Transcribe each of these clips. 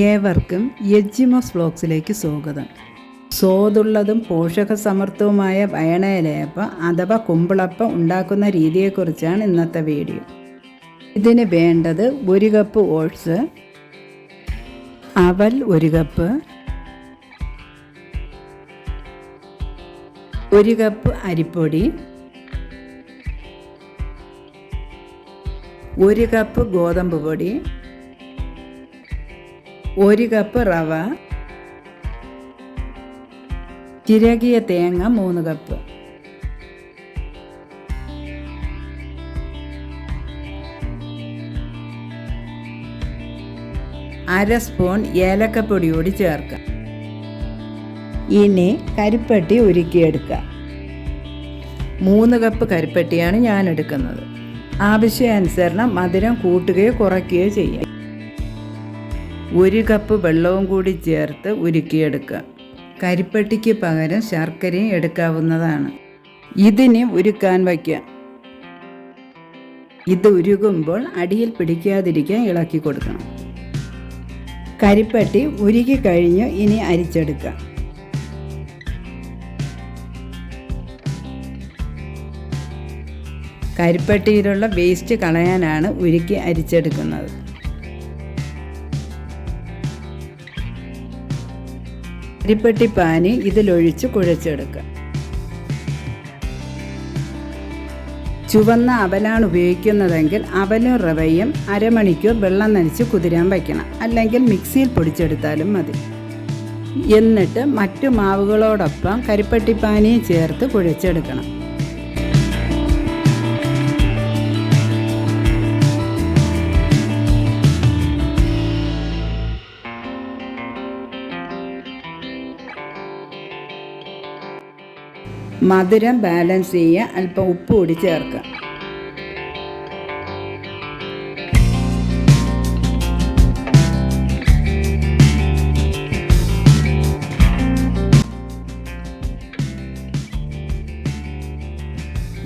ഏവർക്കും എജിമോസ് വ്ലോഗ്സിലേക്ക് സ്വാഗതം. സ്വാദുള്ളതും പോഷകസമൃദ്ധവുമായ വയണയിലയപ്പം അഥവാ കുമ്പിളപ്പം ഉണ്ടാക്കുന്ന രീതിയെക്കുറിച്ചാണ് ഇന്നത്തെ വീഡിയോ. ഇതിന് വേണ്ടത് 1 കപ്പ് ഓട്സ്, അവൽ 1 കപ്പ്, 1 കപ്പ് അരിപ്പൊടി, 1 കപ്പ് ഗോതമ്പ് പൊടി, 1 കപ്പ് റവ, ചിരകിയ തേങ്ങ 3 കപ്പ്. അര സ്പൂൺ ഏലക്കപ്പൊടി കൂടി ചേർക്കാം. ഇനി കരിപ്പട്ടി ഉരുക്കിയെടുക്കാം. 3 കപ്പ് കരിപ്പട്ടിയാണ് ഞാൻ എടുക്കുന്നത്. ആവശ്യാനുസരണം മധുരം കൂട്ടുകയോ കുറയ്ക്കുകയോ ചെയ്യാം. 1 കപ്പ് വെള്ളവും കൂടി ചേർത്ത് ഉരുക്കിയെടുക്കുക. കരിപ്പട്ടിക്ക് പകരം ശർക്കരയും എടുക്കാവുന്നതാണ്. ഇതിന് ഉരുക്കാൻ വയ്ക്കാം. ഇത് ഉരുകുമ്പോൾ അടിയിൽ പിടിക്കാതിരിക്കാൻ ഇളക്കി കൊടുക്കണം. കരിപ്പട്ടി ഉരുക്കി കഴിഞ്ഞ് ഇനി അരിച്ചെടുക്കാം. കരിപ്പട്ടിയിലുള്ള വേസ്റ്റ് കളയാനാണ് ഉരുക്കി അരിച്ചെടുക്കുന്നത്. കരിപ്പട്ടി പാനി ഇതിലൊഴിച്ച് കുഴച്ചെടുക്കുക. ചുവന്ന അവലാണ് ഉപയോഗിക്കുന്നതെങ്കിൽ അവലും റവയും അരമണിക്കൂർ വെള്ളം നനച്ച് കുതിരാൻ വയ്ക്കണം. അല്ലെങ്കിൽ മിക്സിയിൽ പൊടിച്ചെടുത്താലും മതി. എന്നിട്ട് മറ്റു മാവുകളോടൊപ്പം കരിപ്പട്ടി പാനിയും ചേർത്ത് കുഴച്ചെടുക്കണം. മധുരം ബാലൻസ് ചെയ്യാൻ അല്പം ഉപ്പ് കൂടി ചേർക്കാം.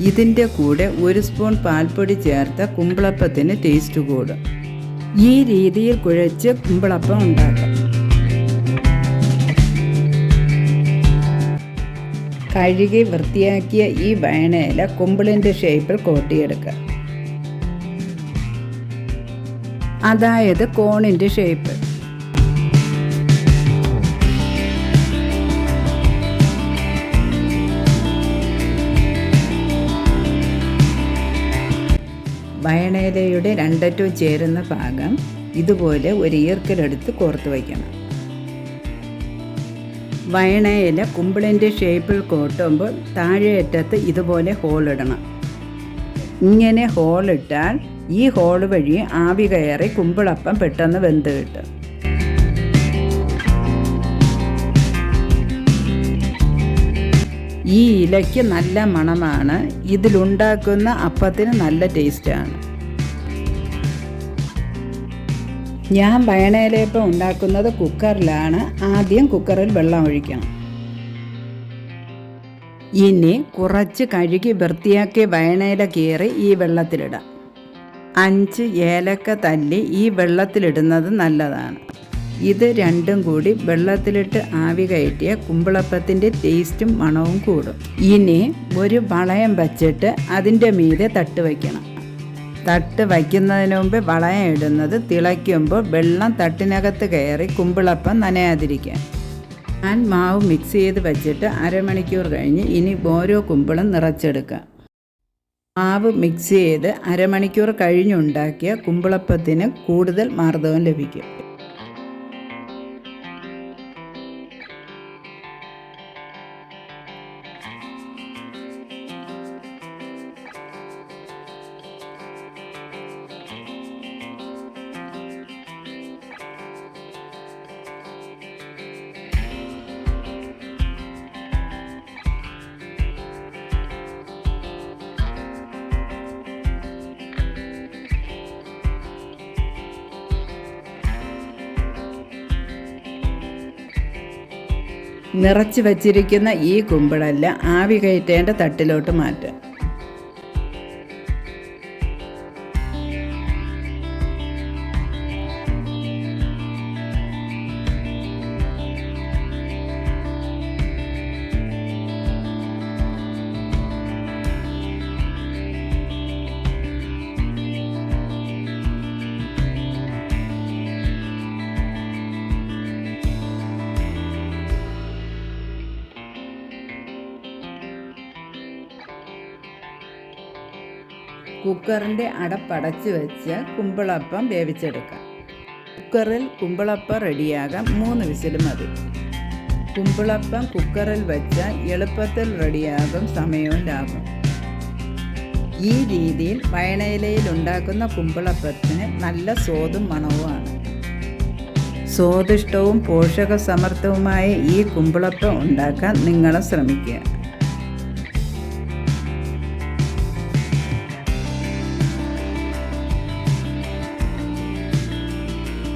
ഇതിൻ്റെ കൂടെ 1 സ്പൂൺ പാൽപ്പൊടി ചേർത്ത കുമ്പിളപ്പത്തിന് ടേസ്റ്റ് കൂടും. ഈ രീതിയിൽ കുഴച്ച് കുമ്പിളപ്പം ഉണ്ടാക്കാം. കഴുകി വൃത്തിയാക്കിയ ഈ വയണയില കുമ്പിളിൻ്റെ ഷേപ്പിൽ കോട്ടിയെടുക്കുക. അതായത് കോണിൻ്റെ ഷേപ്പ്. വയണയിലയുടെ രണ്ടറ്റവും ചേരുന്ന ഭാഗം ഇതുപോലെ ഒരു ഈർക്കലെടുത്ത് കോർത്ത് വയ്ക്കണം. വയണയില കുമ്പിളിൻ്റെ ഷേപ്പിൽ കോട്ടുമ്പോൾ താഴെയറ്റത്ത് ഇതുപോലെ ഹോളിടണം. ഇങ്ങനെ ഹോളിട്ടാൽ ഈ ഹോൾ വഴി ആവി കയറി കുമ്പിളപ്പം പെട്ടെന്ന് വെന്ത് കിട്ടും. ഈ ഇലയ്ക്ക് നല്ല മണമാണ്. ഇതിലുണ്ടാക്കുന്ന അപ്പത്തിന് നല്ല ടേസ്റ്റാണ്. ഞാൻ വയണയിലയപ്പം ഉണ്ടാക്കുന്നത് കുക്കറിലാണ്. ആദ്യം കുക്കറിൽ വെള്ളം ഒഴിക്കണം. ഇനി കുറച്ച് കഴുകി വൃത്തിയാക്കി വയണയില കീറി ഈ വെള്ളത്തിലിടാം. 5 ഏലക്ക തല്ലി ഈ വെള്ളത്തിലിടുന്നത് നല്ലതാണ്. ഇത് രണ്ടും കൂടി വെള്ളത്തിലിട്ട് ആവി കയറ്റിയ കുമ്പിളപ്പത്തിൻ്റെ ടേസ്റ്റും മണവും കൂടും. ഇനി ഒരു വളയം വച്ചിട്ട് അതിൻ്റെ മീതെ തട്ട് വയ്ക്കണം. തട്ട് വയ്ക്കുന്നതിന് മുമ്പ് വളയം ഇടുന്നത് തിളയ്ക്കുമ്പോൾ വെള്ളം തട്ടിനകത്ത് കയറി കുമ്പിളപ്പം നനയാതിരിക്കാൻ. ഞാൻ മാവ് മിക്സ് ചെയ്ത് വച്ചിട്ട് അരമണിക്കൂർ കഴിഞ്ഞ് ഇനി ഓരോ കുമ്പിളും നിറച്ചെടുക്കാം. മാവ് മിക്സ് ചെയ്ത് അരമണിക്കൂർ കഴിഞ്ഞുണ്ടാക്കിയ കുമ്പിളപ്പത്തിന് കൂടുതൽ മാർദ്ദവം ലഭിക്കും. നിറച്ച് വച്ചിരിക്കുന്ന ഈ കുമ്പിളെല്ലാം ആവി കയറ്റേണ്ട തട്ടിലോട്ട് മാറ്റുക. കുക്കറിൻ്റെ അടപ്പടച്ച് വെച്ച് കുമ്പിളപ്പം വേവിച്ചെടുക്കാം. കുക്കറിൽ കുമ്പിളപ്പം റെഡിയാകാൻ 3 വിസിൽ മതി. കുമ്പിളപ്പം കുക്കറിൽ വെച്ചാൽ എളുപ്പത്തിൽ റെഡിയാകും, സമയവും ലാഭം. ഈ രീതിയിൽ വയണയിലയിൽ ഉണ്ടാക്കുന്ന കുമ്പിളപ്പത്തിന് നല്ല സ്വാദും മണവുമാണ്. സ്വാദിഷ്ടവും പോഷകസമൃദ്ധവുമായ ഈ കുമ്പിളപ്പം ഉണ്ടാക്കാൻ നിങ്ങളും ശ്രമിക്കുക.